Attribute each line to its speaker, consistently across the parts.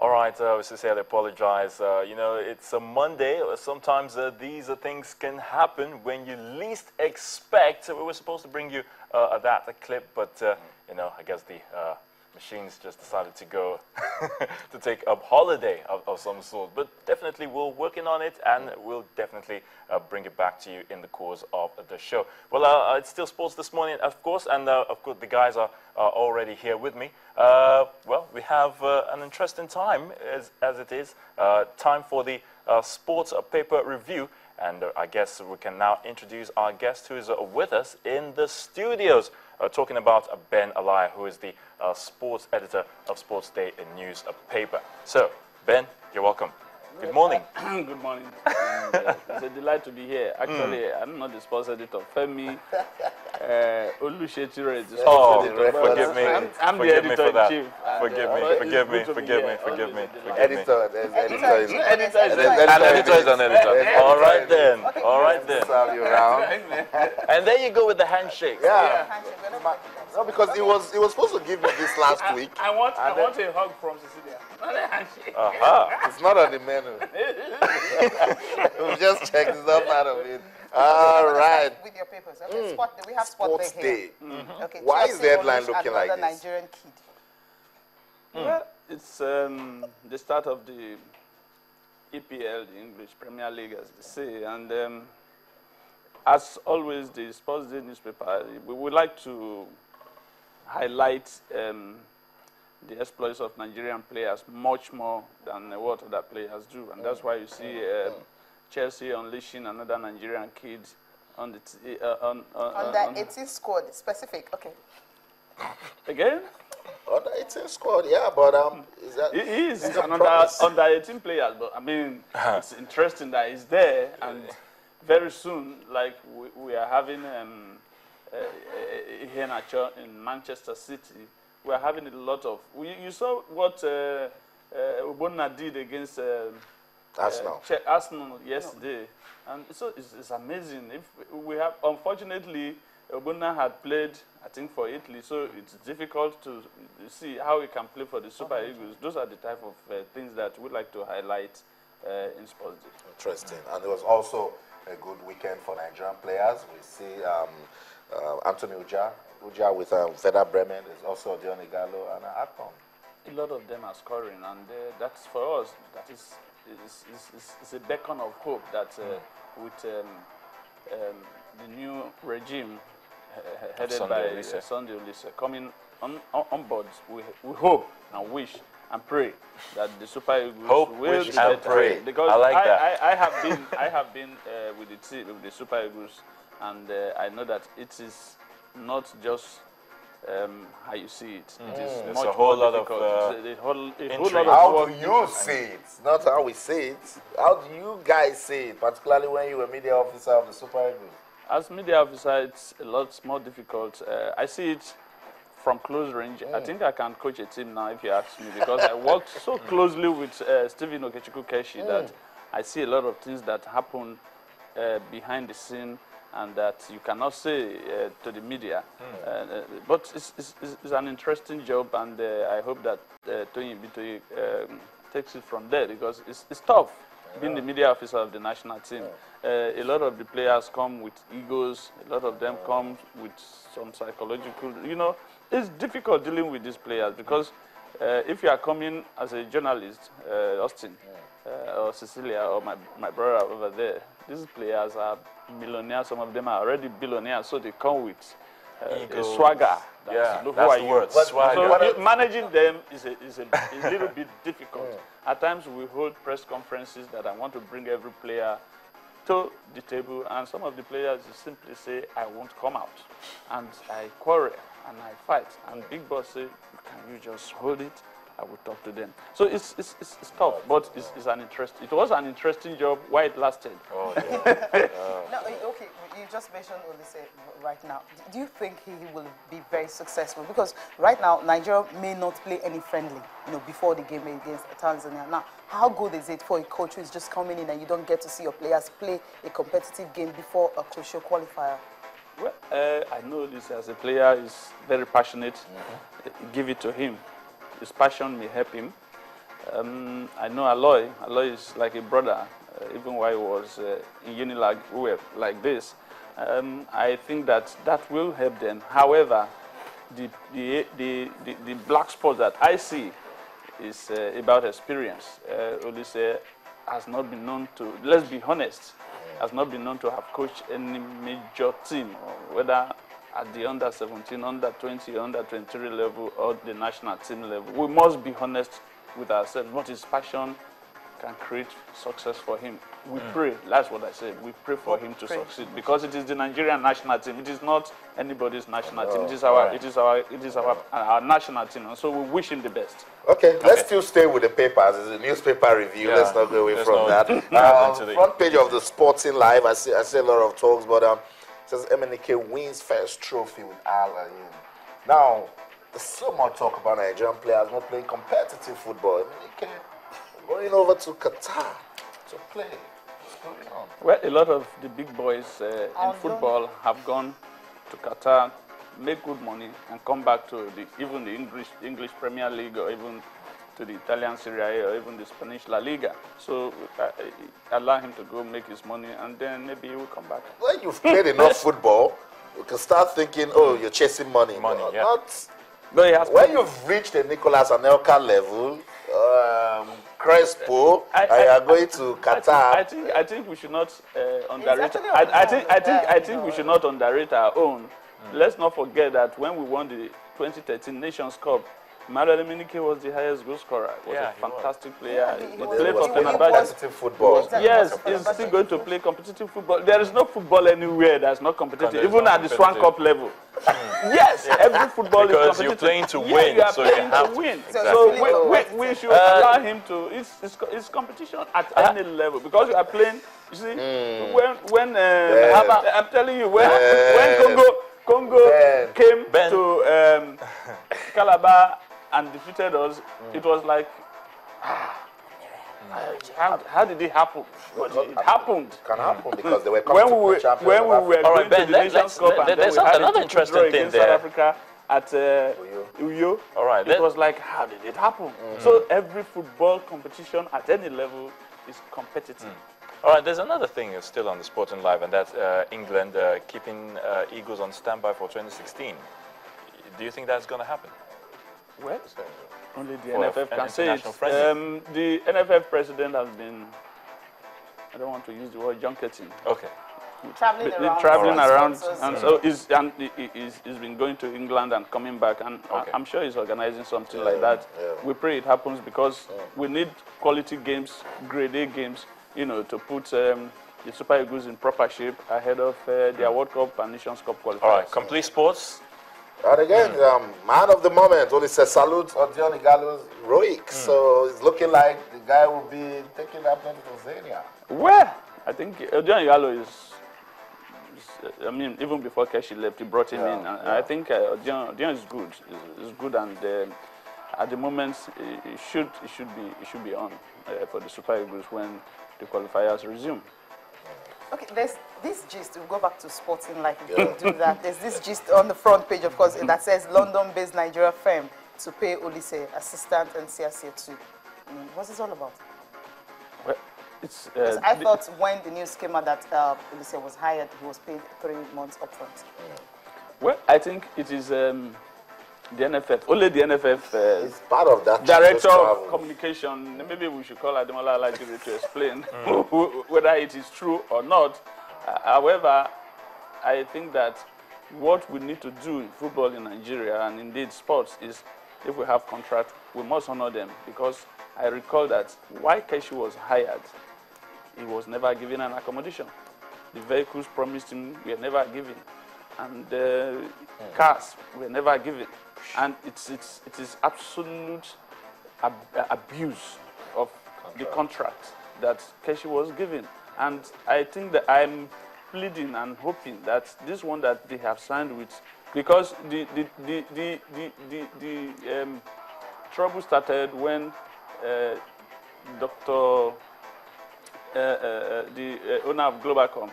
Speaker 1: All right, we sincerely apologize. You know, it's a Monday. Sometimes these things can happen when you least expect. We were supposed to bring you a clip, but, you know, I guess the machines just decided to go to take a holiday of some sort. But definitely we're working on it, and we'll definitely bring it back to you in the course of the show. Well, it's still sports this morning, of course, and of course the guys are already here with me. Well, we have an interesting time as it is time for the sports paper review. And I guess we can now introduce our guest who is with us in the studios, talking about Ben Alaiya, who is the sports editor of Sports Day newspaper. So, Ben, you're welcome. Good morning.
Speaker 2: Good morning. And, it's a delight to be here. Actually, I'm not the sports editor. Femi Olushetire is the sports editor.
Speaker 1: Forgive me.
Speaker 2: I'm the editor-in-chief.
Speaker 1: Forgive me.
Speaker 3: Editor is
Speaker 1: an editor. All right then. All right then.
Speaker 3: you around.
Speaker 1: And there you go with the handshake.
Speaker 3: Yeah. No, because he was supposed to give me this last week.
Speaker 2: I want a hug from Cecilia. Not a handshake.
Speaker 3: It's not on the menu. We'll just check stuff out of it. All right.
Speaker 4: With your papers, okay. We have
Speaker 3: Sports
Speaker 4: Day here.
Speaker 3: Day.
Speaker 4: Okay.
Speaker 3: Why is the headline looking like this?
Speaker 4: Nigerian kid.
Speaker 2: Well, it's the start of the EPL, the English Premier League, as they say, and as always, the Sports Day newspaper, we would like to highlight the exploits of Nigerian players much more than what other players do, and that's why you see Chelsea unleashing another Nigerian kid on the
Speaker 4: on the 18 squad, specific. Okay.
Speaker 2: Again?
Speaker 3: On the 18 squad, yeah, but is that?
Speaker 2: He is under 18 players, but I mean, it's interesting that he's there, and very soon, like we are having here in Manchester City, we are having a lot of. You saw what Obonna did against Arsenal yesterday, and so it's amazing. If we have, unfortunately, Obonna had played, I think, for Italy, so it's difficult to see how he can play for the Super Eagles. Those are the type of things that we'd like to highlight in Sports Day.
Speaker 3: Interesting, and it was also a good weekend for Nigerian players. We see Anthony Uja with Werder Bremen. There's also Dion Igalo and Akpom.
Speaker 2: A lot of them are scoring, and that's for us. That is a beacon of hope that with the new regime headed by Sunday Olise coming on board, we hope and wish and pray that the Super Eagles will be better.
Speaker 1: Pray.
Speaker 2: Because
Speaker 1: I like that.
Speaker 2: I have been with the team, with the Super Eagles, and I know that it is not just how you see it. It is much
Speaker 1: a whole
Speaker 2: more
Speaker 1: lot
Speaker 2: difficult.
Speaker 3: How do you see it? Not how we see it. How do you guys see it, particularly when you were media officer of the Super Eagles?
Speaker 2: As media officer, it's a lot more difficult. I see it from close range. I think I can coach a team now if you ask me, because I worked so closely with Stephen Okechukwu-Keshi that I see a lot of things that happen behind the scene and that you cannot say to the media. But it's an interesting job, and I hope that Tony Bitoye takes it from there, because it's tough being the media officer of the national team. A lot of the players come with egos. A lot of them come with some psychological, you know, it's difficult dealing with these players, because if you are coming as a journalist, Austin, or Cecilia, or my brother over there, these players are millionaires. Some of them are already billionaires, so they come with a swagger.
Speaker 1: That's the word, swagger.
Speaker 2: So managing them is a little bit difficult. At times we hold press conferences that I want to bring every player to the table, and some of the players simply say, I won't come out. And I quarrel and I fight. And Big Boss say, can you just hold it? I will talk to them. So it's tough, but it was an interesting job while it lasted.
Speaker 4: No, okay, you just mentioned Olise right now. Do you think he will be very successful? Because right now, Nigeria may not play any friendly, before the game against Tanzania. Now, how good is it for a coach who is just coming in and you don't get to see your players play a competitive game before a crucial qualifier?
Speaker 2: Well, I know this as a player is very passionate. Give it to him. His passion may help him. I know Alloy. Alloy is like a brother. Even while he was in Unilag, we were like this. I think that will help them. However, the black spot that I see is about experience. Olise has not been known to, let's be honest, has not been known to have coached any major team, whether at the under 17, under 20, under 23 level, or the national team level. We must be honest with ourselves. What his passion can create success for him. We pray. That's what I said. We pray for him to succeed because it is the Nigerian national team. It is not anybody's national team. It is our national team. And so we wish him the best.
Speaker 3: Okay, let's still stay with the papers. It's a newspaper review. Yeah. Let's not go away from that. Front page of the Sporting Live, I see a lot of talks, but it says MNK wins first trophy with Alaiya. Now, there's so much talk about Nigerian players not playing competitive football. MNK going over to Qatar to play. What's going on?
Speaker 2: Well, a lot of the big boys in football have gone to Qatar, make good money, and come back to even the English Premier League, or even to the Italian Serie A, or even the Spanish La Liga. So allow him to go make his money, and then maybe he will come back.
Speaker 3: When you've played enough football, you can start thinking, oh, you're chasing money. When you've reached the Nicolas Anelka level, Crespo, and you are going to Qatar.
Speaker 2: I think we should not underrate. I think we should not underrate our own. Let's not forget that when we won the 2013 Nations Cup, Mario Dominike was the highest goal scorer. He was a fantastic player. He played for
Speaker 3: competitive football.
Speaker 2: Yes, he's still going to play competitive football. There is no football anywhere that's not competitive, even at the Swan Cup level. Yes, every football is competitive.
Speaker 1: Because you're playing to win,
Speaker 2: you are
Speaker 1: so
Speaker 2: playing
Speaker 1: you have
Speaker 2: to win.
Speaker 1: Exactly.
Speaker 2: So we should allow him to. It's competition at any level, because you are playing. You see, when I'm telling you, when Congo came to Calabar and defeated us, it was like, how did it happen? It happened.
Speaker 3: It can happen because they were coming to play Champions.
Speaker 2: When we were going to the Nations Cup, and
Speaker 1: there's another interesting thing there.
Speaker 2: South Africa at Uyo.
Speaker 1: All right.
Speaker 2: It was like, how did it happen? So every football competition at any level is competitive.
Speaker 1: All right, there's another thing still on the Sporting Live, and that's England keeping Eagles on standby for 2016. Do you think that's going to happen?
Speaker 2: Well, only the NFF can say it. The NFF president has been, I don't want to use the word junketing.
Speaker 1: Okay.
Speaker 4: Traveling
Speaker 2: around, and so he's been going to England and coming back, and I'm sure he's organizing something like that. We pray it happens, because we need quality games, grade A games, you know, to put the Super Eagles in proper shape ahead of their World Cup and Nations Cup qualifiers.
Speaker 1: All right, Complete Sports.
Speaker 3: And again, man of the moment, only says salute on Dion Igalo's heroics. So it's looking like the guy will be taking that plane to Tanzania.
Speaker 2: Well, I think Dion Igalo is, I mean, even before Keshi left, he brought him in. And I think Dion is good. He's good, and at the moment, he should be on for the Super Eagles when the qualifiers resume.
Speaker 4: Okay, there's this gist. We'll go back to Sporting Life if you do that. There's this gist on the front page, of course, that says London-based Nigeria firm to pay Olise, assistant and CRC2. What's this all about?
Speaker 2: Well, it's,
Speaker 4: I thought when the news came out that Olise was hired, he was paid 3 months upfront.
Speaker 2: Well, I think it is the NFF. Only the NFF
Speaker 3: is part of that.
Speaker 2: Director of Communication. Maybe we should call Ademola Alajiri to explain whether it is true or not. However, I think that what we need to do in football in Nigeria, and indeed sports, is if we have contracts, we must honor them. Because I recall that while Keshi was hired, he was never given an accommodation. The vehicles promised him were never given, and cars were never given. And it is absolute abuse of the contract that Keshi was given. And I think that I'm pleading and hoping that this one that they have signed with, because the trouble started when the owner of Globalcom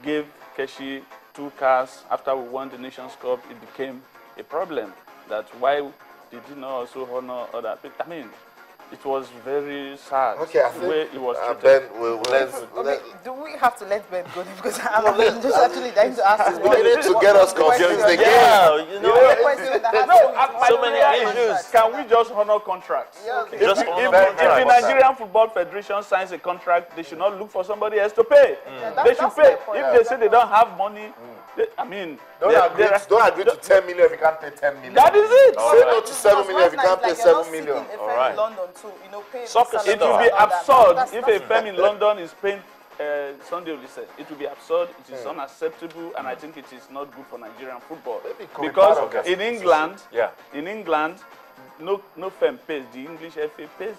Speaker 2: gave Keshi 2 cars after we won the Nations Cup. It became a problem. That's why they did not also honor other people. I mean, it was very sad.
Speaker 3: Okay, I
Speaker 2: the way it was treated.
Speaker 3: Ben,
Speaker 4: do we have to let Ben go then? Because I'm just actually dying to ask.
Speaker 3: We need to get us confused again.
Speaker 1: Yeah, you know.
Speaker 2: So many issues. Can we just honor contracts?
Speaker 4: Yeah,
Speaker 2: If,
Speaker 1: Just
Speaker 2: if,
Speaker 1: honor
Speaker 2: if
Speaker 1: contracts.
Speaker 2: the Nigerian Football Federation signs a contract, they should not look for somebody else to pay. They should
Speaker 4: that's
Speaker 2: pay.
Speaker 4: my point.
Speaker 2: If they say they don't have money, I mean,
Speaker 3: Don't agree to 10 million if you can't pay 10 million.
Speaker 2: that is it.
Speaker 3: Say no to 7 million if you can't pay 7 million.
Speaker 4: All right. London too, you know, pay
Speaker 1: Soccer
Speaker 2: It will be absurd if a firm in London is paying Sunday Olise. It will be absurd. It is unacceptable, and I think it is not good for Nigerian football. Because in England, no firm pays. The English FA pays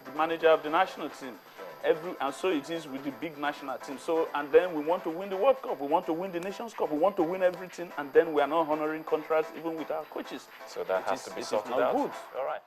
Speaker 2: the manager of the national team. And so it is with the big national team. So, and then we want to win the World Cup, we want to win the Nations Cup, we want to win everything, and then we are not honoring contracts even with our coaches.
Speaker 1: So that has to be sorted out.
Speaker 2: Good.
Speaker 1: All right.